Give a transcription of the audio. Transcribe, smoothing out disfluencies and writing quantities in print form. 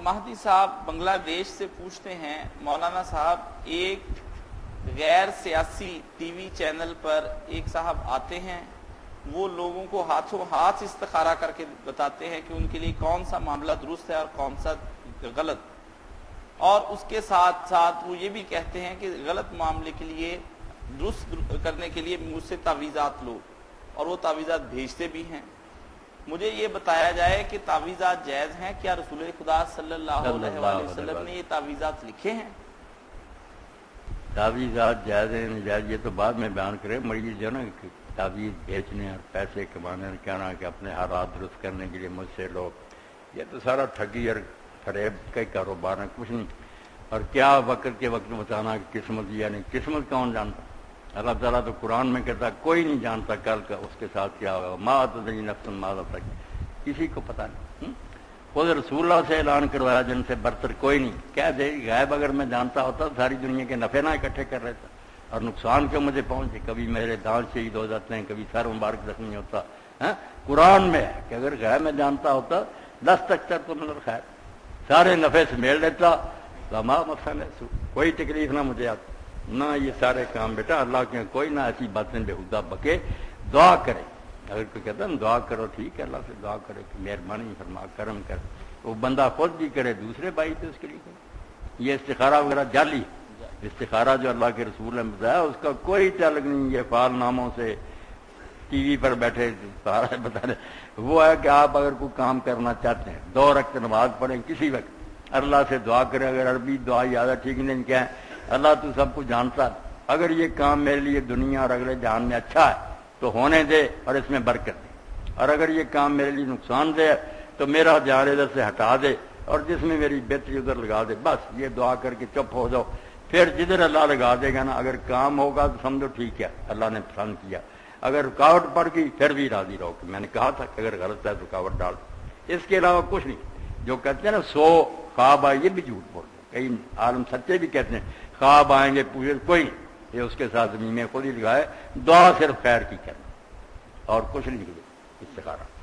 مہدی صاحب بنگلہ دیش سے پوچھتے ہیں، مولانا صاحب ایک غیر سیاسی ٹی وی چینل پر ایک صاحب آتے ہیں، وہ لوگوں کو ہاتھوں ہاتھ استخارہ کر کے بتاتے ہیں کہ ان کے لیے کون سا معاملہ درست ہے اور کون سا غلط، اور اس کے ساتھ ساتھ وہ یہ بھی کہتے ہیں کہ غلط معاملے کے لیے درست کرنے کے لیے مجھ سے تعویذات لو، اور وہ تعویذات بھیجتے بھی ہیں۔ مجھے یہ بتایا جائے کہ تعویذات جائز ہیں کیا؟ رسول خدا صلی اللہ علیہ وآلہ وسلم نے یہ تعویذات لکھے ہیں؟ تعویذات جائز ہیں نجائز یہ تو بعد میں بیان کرے، مریض جو نا تعویذ بیچنے اور پیسے کمانے اور کہنا کہ اپنے حالات درست کرنے کے لیے مجھ سے لو، یہ تو سارا ٹھگی اور فریب کا ہی کاروبار ہے، کچھ نہیں۔ اور کیا وقت کے وقت بتانا کہ قسمت، یعنی قسمت کون جانتا؟ اللہ تعالیٰ تو قرآن میں کہتا کوئی نہیں جانتا کل کا اس کے ساتھ کیا ہوگا، ما تدری نفس ماذا تکسب، کسی کو پتہ نہیں۔ خود رسول اللہ سے اعلان کروایا جن سے برتر کوئی نہیں، کہہ دے غیب اگر میں جانتا ہوتا ساری دنیا کے نفع نہ اکٹھے کر رہتا اور نقصان کیوں مجھے پہنچے، کبھی میرے دانت شہید ہو جاتے ہیں، کبھی سر مبارک زخمی ہوتا ہے۔ قرآن میں ہے کہ اگر غیب میں جانتا ہوتا لستکثرت من الخیر، سارے نفع سے میل لیتا، وما مسنی سوء، کوئی تکلیف نہ مجھے آتی، نہ یہ سارے کام بیٹا اللہ کے کوئی نہ ایسی باتیں بےہودہ بکے، دعا کرے۔ اگر کوئی کہتا ہے دعا کرو، ٹھیک ہے، اللہ سے دعا کرے کہ مہربانی فرما کرم کر، وہ بندہ خود بھی کرے، دوسرے بھائی تو اس کے لیے کرے۔ یہ استخارہ وغیرہ جعلی استخارہ جو اللہ کے رسول نے بتایا اس کا کوئی تعلق نہیں یہ فعال ناموں سے ٹی وی پر بیٹھے بتا رہے۔ وہ ہے کہ آپ اگر کوئی کام کرنا چاہتے ہیں 2 رکعت نماز پڑھیں کسی وقت، اللہ سے دعا کریں، اگر عربی دعا یاد ہے ٹھیک نہیں کیا ہے، اللہ تو سب کچھ جانتا ہے، اگر یہ کام میرے لیے دنیا اور اگلے جہان میں اچھا ہے تو ہونے دے اور اس میں برکت دے، اور اگر یہ کام میرے لیے نقصان دہ ہے تو میرا دھیان ادھر سے ہٹا دے اور جس میں میری بہتری ادھر لگا دے، بس یہ دعا کر کے چپ ہو جاؤ۔ پھر جدھر اللہ لگا دے گا نا، اگر کام ہوگا تو سمجھو ٹھیک ہے اللہ نے پسند کیا، اگر رکاوٹ پڑ گئی پھر بھی راضی رہو کہ میں نے کہا تھا کہ اگر غلط ہے تو رکاوٹ ڈال دو۔ اس کے علاوہ کچھ نہیں۔ جو کہتے ہیں نا 100 خواب آئے، یہ بھی جھوٹ بول رہے، کئی عالم سچے بھی کہتے ہیں خواب آئیں گے پوچھے کوئی نہیں، یہ اس کے ساتھ زمین میں خود ہی لگائے، دعا صرف خیر کی کرنا اور کچھ نہیں، استخارہ۔